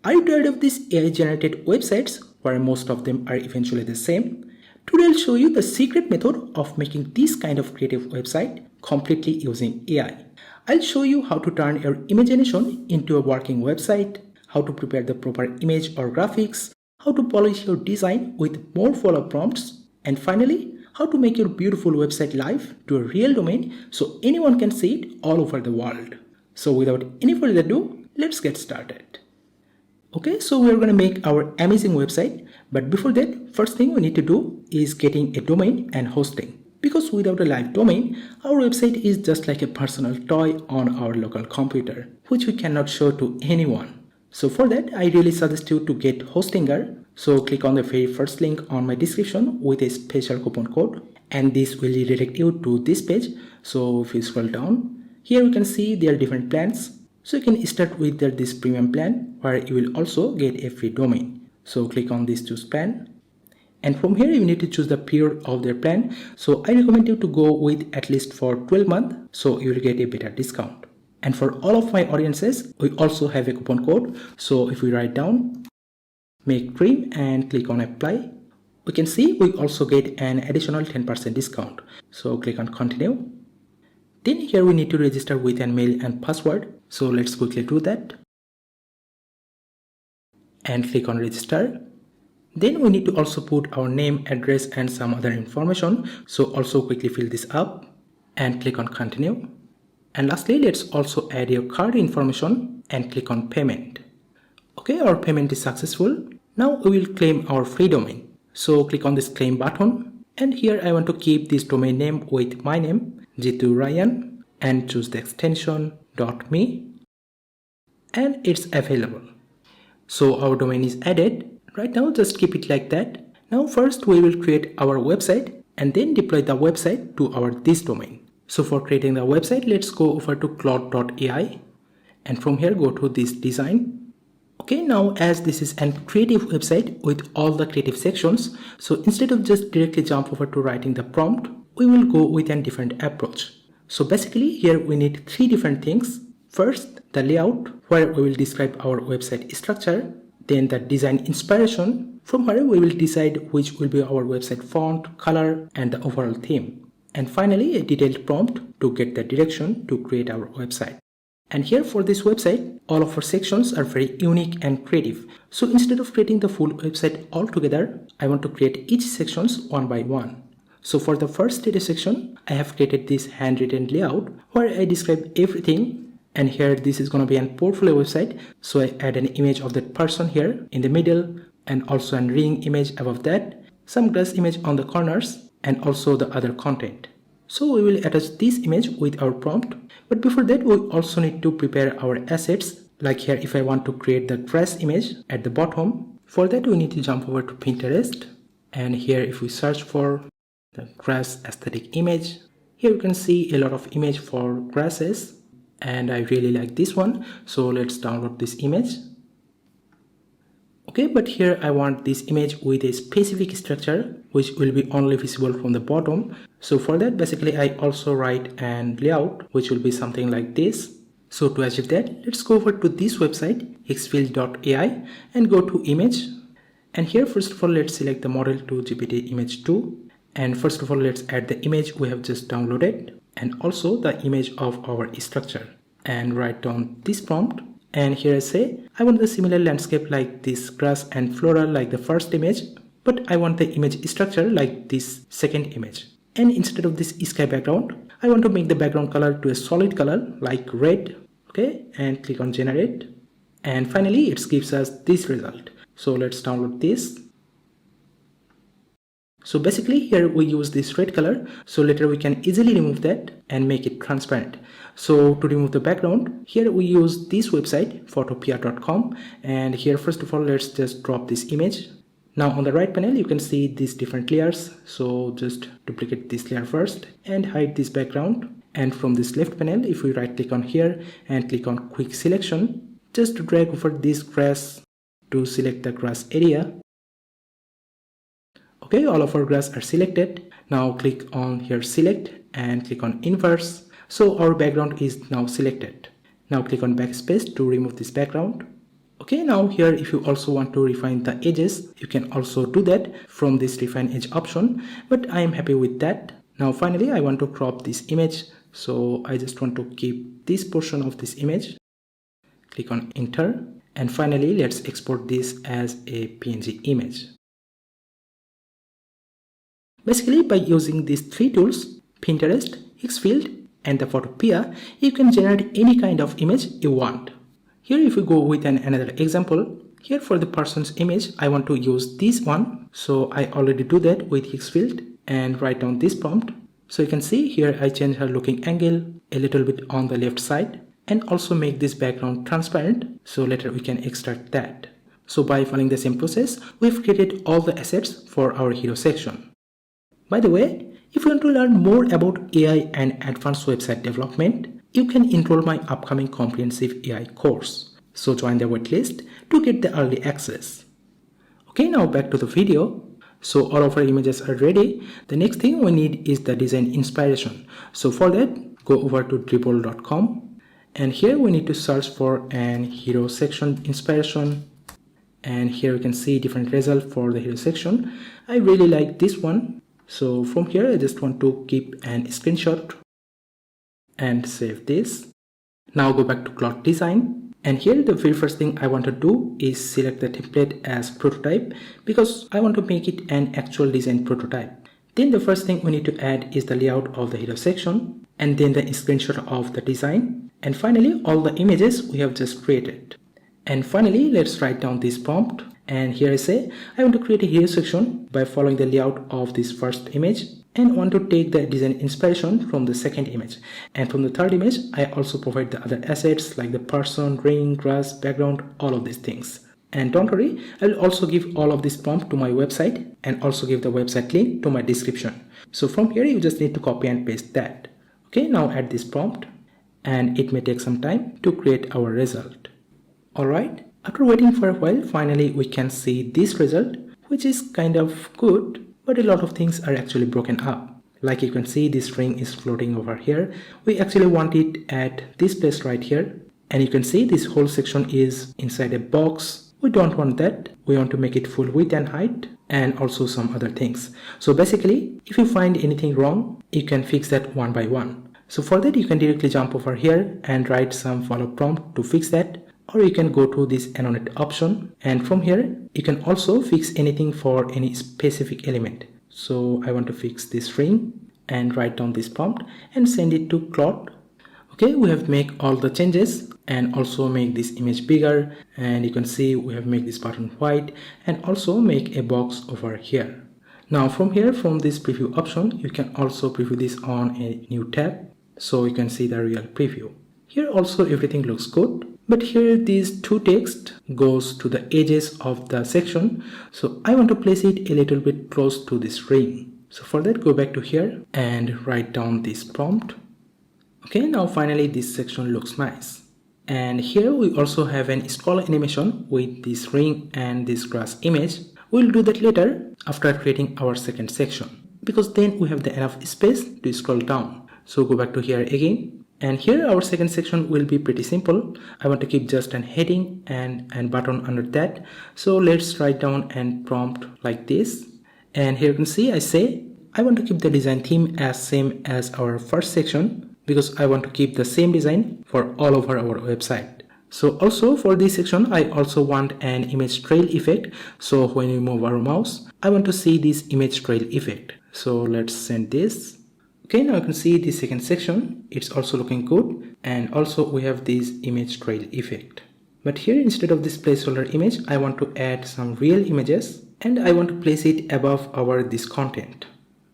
Are you tired of these AI generated websites where most of them are eventually the same? Today I'll show you the secret method of making this kind of creative website completely using AI. I'll show you how to turn your imagination into a working website, how to prepare the proper image or graphics, how to polish your design with more follow prompts, and finally, how to make your beautiful website live to a real domain so anyone can see it all over the world. So without any further ado, let's get started. Okay, so we're going to make our amazing website, but before that, first thing we need to do is getting a domain and hosting. Because without a live domain, our website is just like a personal toy on our local computer, which we cannot show to anyone. So for that, I really suggest you to get Hostinger. So click on the very first link on my description with a special coupon code, and this will redirect you to this page. So if you scroll down, here you can see there are different plans. So you can start with this premium plan where you will also get a free domain. So click on this choose plan. And from here you need to choose the period of their plan. So I recommend you to go with at least for 12 months, so you will get a better discount. And for all of my audiences, we also have a coupon code. So if we write down make dream and click on apply, we can see we also get an additional 10% discount. So click on continue. Then here we need to register with an mail and password. So let's quickly do that. And click on register. Then we need to also put our name, address and some other information. So also quickly fill this up and click on continue. And lastly, let's also add your card information and click on payment. Okay, our payment is successful. Now we will claim our free domain. So click on this claim button. And here I want to keep this domain name with my name, Jitu Ryan, and choose the extension .me. And it's available. So our domain is added. Right now, just keep it like that. Now first we will create our website and then deploy the website to our this domain. So for creating the website, let's go over to Claude AI and from here go to this design. Okay, now as this is a creative website with all the creative sections, so instead of just directly jump over to writing the prompt, we will go with a different approach. So basically here we need three different things. First, the layout where we will describe our website structure. Then the design inspiration, from where we will decide which will be our website font, color, and the overall theme. And finally, a detailed prompt to get the direction to create our website. And here for this website, all of our sections are very unique and creative. So instead of creating the full website all together, I want to create each sections one by one. So for the first data section, I have created this handwritten layout where I describe everything. And here this is going to be a portfolio website, so I add an image of that person here in the middle and also a ring image above that, some grass image on the corners and also the other content. So we will attach this image with our prompt, but before that we also need to prepare our assets. Like here, if I want to create the grass image at the bottom, for that we need to jump over to Pinterest, and here if we search for the grass aesthetic image, here you can see a lot of image for grasses. And I really like this one, so let's download this image. Okay, but here I want this image with a specific structure which will be only visible from the bottom. So for that, basically I also write an layout which will be something like this. So to achieve that, let's go over to this website xfield.ai and go to image. And here first of all, let's select the model to GPT image 2. And first of all, let's add the image we have just downloaded and also the image of our structure, and write down this prompt. And here I say I want the similar landscape like this grass and floral like the first image, but I want the image structure like this second image. And instead of this sky background, I want to make the background color to a solid color like red. Okay, and click on generate, and finally it gives us this result. So let's download this. So basically here we use this red color, so later we can easily remove that and make it transparent. So to remove the background, here we use this website photopia.com, and here first of all let's just drop this image. Now on the right panel you can see these different layers, so just duplicate this layer first and hide this background. And from this left panel, if we right click on here and click on quick selection, just drag over this grass to select the grass area. Okay, all of our grass are selected. Now click on here select and click on inverse. So our background is now selected. Now click on backspace to remove this background. Okay, now here if you also want to refine the edges, you can also do that from this refine edge option, but I am happy with that. Now finally I want to crop this image, so I just want to keep this portion of this image. Click on enter, and finally let's export this as a PNG image. Basically, by using these three tools, Pinterest, Xfield and the Photopea, you can generate any kind of image you want. Here if we go with another example, here for the person's image I want to use this one, so I already do that with Xfield and write down this prompt. So you can see here I change her looking angle a little bit on the left side and also make this background transparent, so later we can extract that. So by following the same process, we've created all the assets for our hero section. By the way, if you want to learn more about AI and advanced website development, you can enroll my upcoming comprehensive AI course. So join the waitlist to get the early access. Okay, now back to the video. So all of our images are ready. The next thing we need is the design inspiration. So for that, go over to dribble.com and here we need to search for an hero section inspiration. And here you can see different results for the hero section. I really like this one. So from here I just want to keep an screenshot and save this. Now go back to Claude Design, and here the very first thing I want to do is select the template as prototype because I want to make it an actual design prototype. Then the first thing we need to add is the layout of the hero section, and then the screenshot of the design, and finally all the images we have just created. And finally let's write down this prompt. And here I say I want to create a hero section by following the layout of this first image and want to take the design inspiration from the second image, and from the third image I also provide the other assets like the person, ring, grass, background, all of these things. And don't worry, I will also give all of this prompt to my website and also give the website link to my description. So from here you just need to copy and paste that. Okay, now add this prompt, and it may take some time to create our result. Alright, after waiting for a while, finally we can see this result, which is kind of good, but a lot of things are actually broken up. Like you can see, this ring is floating over here. We actually want it at this place right here. And you can see this whole section is inside a box. We don't want that. We want to make it full width and height and also some other things. So basically, if you find anything wrong, you can fix that one by one. So for that, you can directly jump over here and write some follow prompt to fix that. Or you can go to this annotate option, and from here you can also fix anything for any specific element. So I want to fix this ring and write down this prompt and send it to Claude. Okay, we have made all the changes and also make this image bigger, and you can see we have made this button white and also make a box over here. Now from here, from this preview option, you can also preview this on a new tab so you can see the real preview. Here also everything looks good. But here these two text goes to the edges of the section, so I want to place it a little bit close to this ring. So for that, go back to here and write down this prompt. Okay, now finally this section looks nice. And here we also have an scroll animation with this ring and this grass image. We'll do that later after creating our second section, because then we have enough space to scroll down. So go back to here again. And here our second section will be pretty simple. I want to keep just an heading and button under that. So let's write down and prompt like this. And here you can see I say I want to keep the design theme as same as our first section because I want to keep the same design for all over our website. So also for this section I also want an image trail effect. So when we move our mouse, I want to see this image trail effect. So let's send this. Okay, now you can see the second section, it's also looking good, and also we have this image trail effect. But here instead of this placeholder image, I want to add some real images and I want to place it above our this content.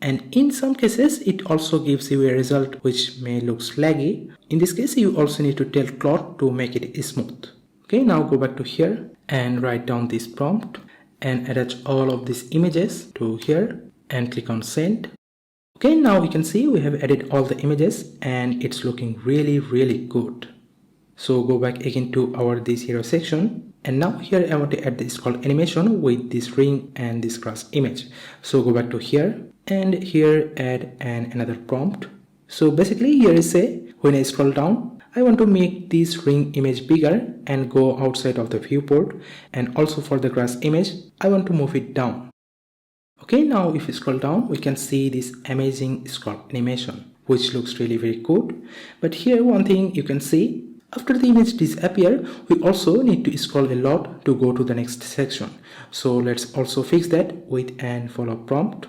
And in some cases, it also gives you a result which may look laggy. In this case, you also need to tell Claude to make it smooth. Okay, now go back to here and write down this prompt and attach all of these images to here and click on send. Okay, now you can see we have added all the images and it's looking really good. So go back again to our this hero section, and now here I want to add the scroll animation with this ring and this grass image. So go back to here and here add another prompt. So basically here is say when I scroll down, I want to make this ring image bigger and go outside of the viewport, and also for the grass image, I want to move it down. Okay, now if you scroll down, we can see this amazing scroll animation, which looks really very good. But here one thing you can see, after the image disappear, we also need to scroll a lot to go to the next section. So let's also fix that with an follow prompt.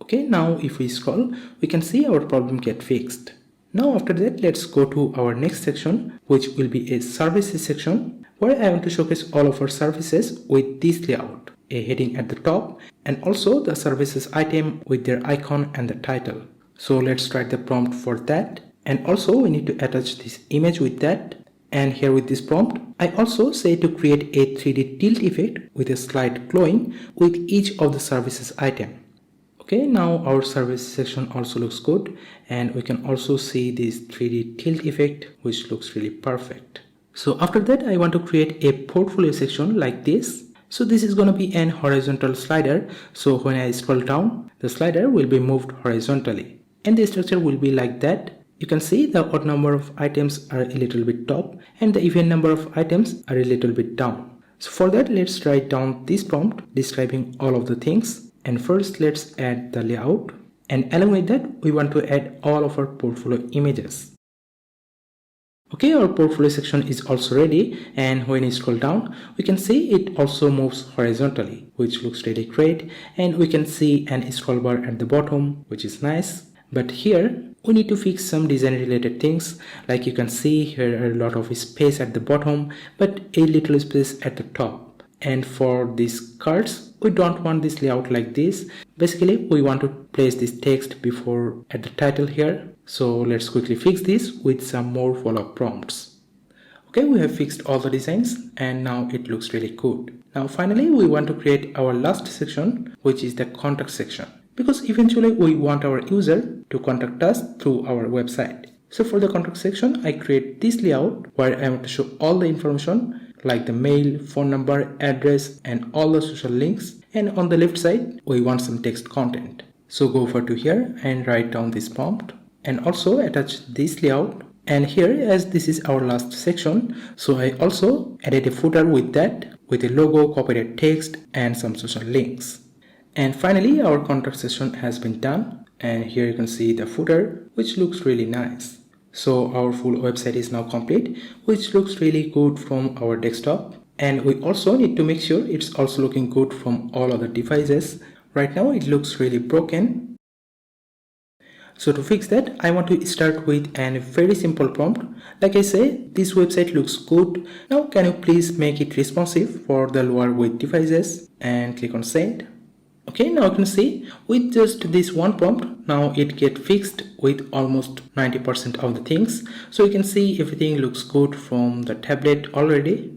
Okay, now if we scroll, we can see our problem get fixed. Now after that, let's go to our next section, which will be a services section, where I want to showcase all of our services with this layout, a heading at the top, and also the services item with their icon and the title. So let's write the prompt for that. And also we need to attach this image with that. And here with this prompt, I also say to create a 3D tilt effect with a slide glowing with each of the services item. Okay, now our service section also looks good, and we can also see this 3D tilt effect, which looks really perfect. So after that, I want to create a portfolio section like this. So this is going to be an horizontal slider. So when I scroll down, the slider will be moved horizontally, and the structure will be like that. You can see the odd number of items are a little bit top, and the even number of items are a little bit down. So for that, let's write down this prompt describing all of the things. And first, let's add the layout. And along with that, we want to add all of our portfolio images. Okay, our portfolio section is also ready, and when you scroll down, we can see it also moves horizontally, which looks really great. And we can see an scroll bar at the bottom, which is nice. But here, we need to fix some design related things. Like you can see, here are a lot of space at the bottom, but a little space at the top. And for these cards, we don't want this layout like this. Basically, we want to place this text before at the title here. So let's quickly fix this with some more follow-up prompts. Okay, we have fixed all the designs, and now it looks really good. Now finally, we want to create our last section, which is the contact section, because eventually we want our user to contact us through our website. So for the contact section, I create this layout where I want to show all the information like the mail, phone number, address, and all the social links. And on the left side, we want some text content. So go over to here and write down this prompt, and also attach this layout. And here, as this is our last section, so I also added a footer with that, with a logo, copyright text, and some social links. And finally, our contact section has been done. And here you can see the footer, which looks really nice. So our full website is now complete, which looks really good from our desktop. And we also need to make sure it's also looking good from all other devices. Right now it looks really broken. So to fix that, I want to start with a very simple prompt. Like I say, this website looks good. Now can you please make it responsive for the lower weight devices, and click on send. Okay, now you can see with just this one prompt, now it get fixed with almost 90% of the things. So you can see everything looks good from the tablet already.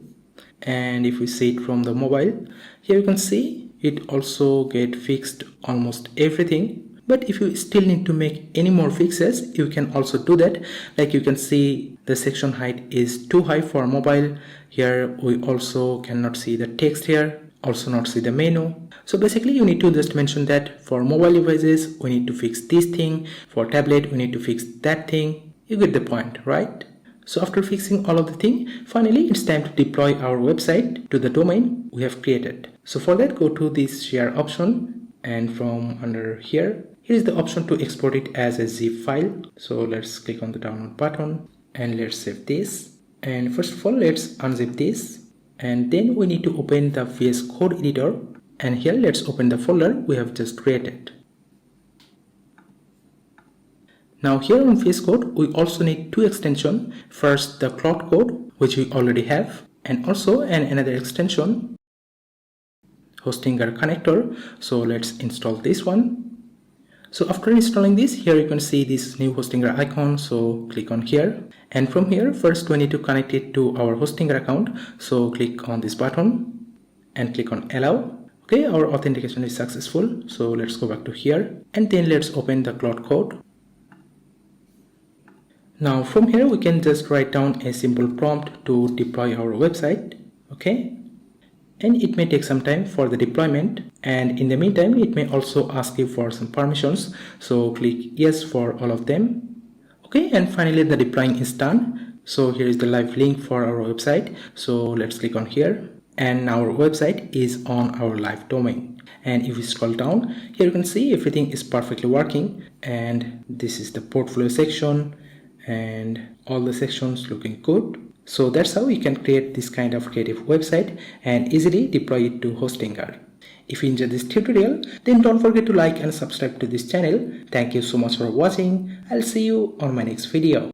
And if we see it from the mobile, here you can see it also get fixed almost everything. But if you still need to make any more fixes, you can also do that. Like you can see the section height is too high for mobile. Here we also cannot see the text here. Also not see the menu. So basically you need to just mention that for mobile devices we need to fix this thing, for tablet we need to fix that thing. You get the point, right? So after fixing all of the thing, finally it's time to deploy our website to the domain we have created. So for that, go to this share option, and from under here is the option to export it as a zip file. So let's click on the download button and let's save this. And first of all, let's unzip this. And then we need to open the VS Code editor, and here let's open the folder we have just created. Now here on VS Code, we also need two extensions. First, the Claude Code, which we already have, and also another extension, Hostinger connector. So let's install this one. So after installing this, here you can see this new Hostinger icon. So click on here, and from here first we need to connect it to our Hostinger account. So click on this button and click on allow. Okay, our authentication is successful. So let's go back to here, and then let's open the Claude Code. Now from here we can just write down a simple prompt to deploy our website. Okay, and it may take some time for the deployment, and in the meantime it may also ask you for some permissions. So click yes for all of them. Okay, and finally the deploying is done. So here is the live link for our website. So let's click on here, and our website is on our live domain. And if you scroll down, here you can see everything is perfectly working, and this is the portfolio section and all the sections looking good. So that's how you can create this kind of creative website and easily deploy it to Hostinger. If you enjoyed this tutorial, then don't forget to like and subscribe to this channel. Thank you so much for watching. I'll see you on my next video.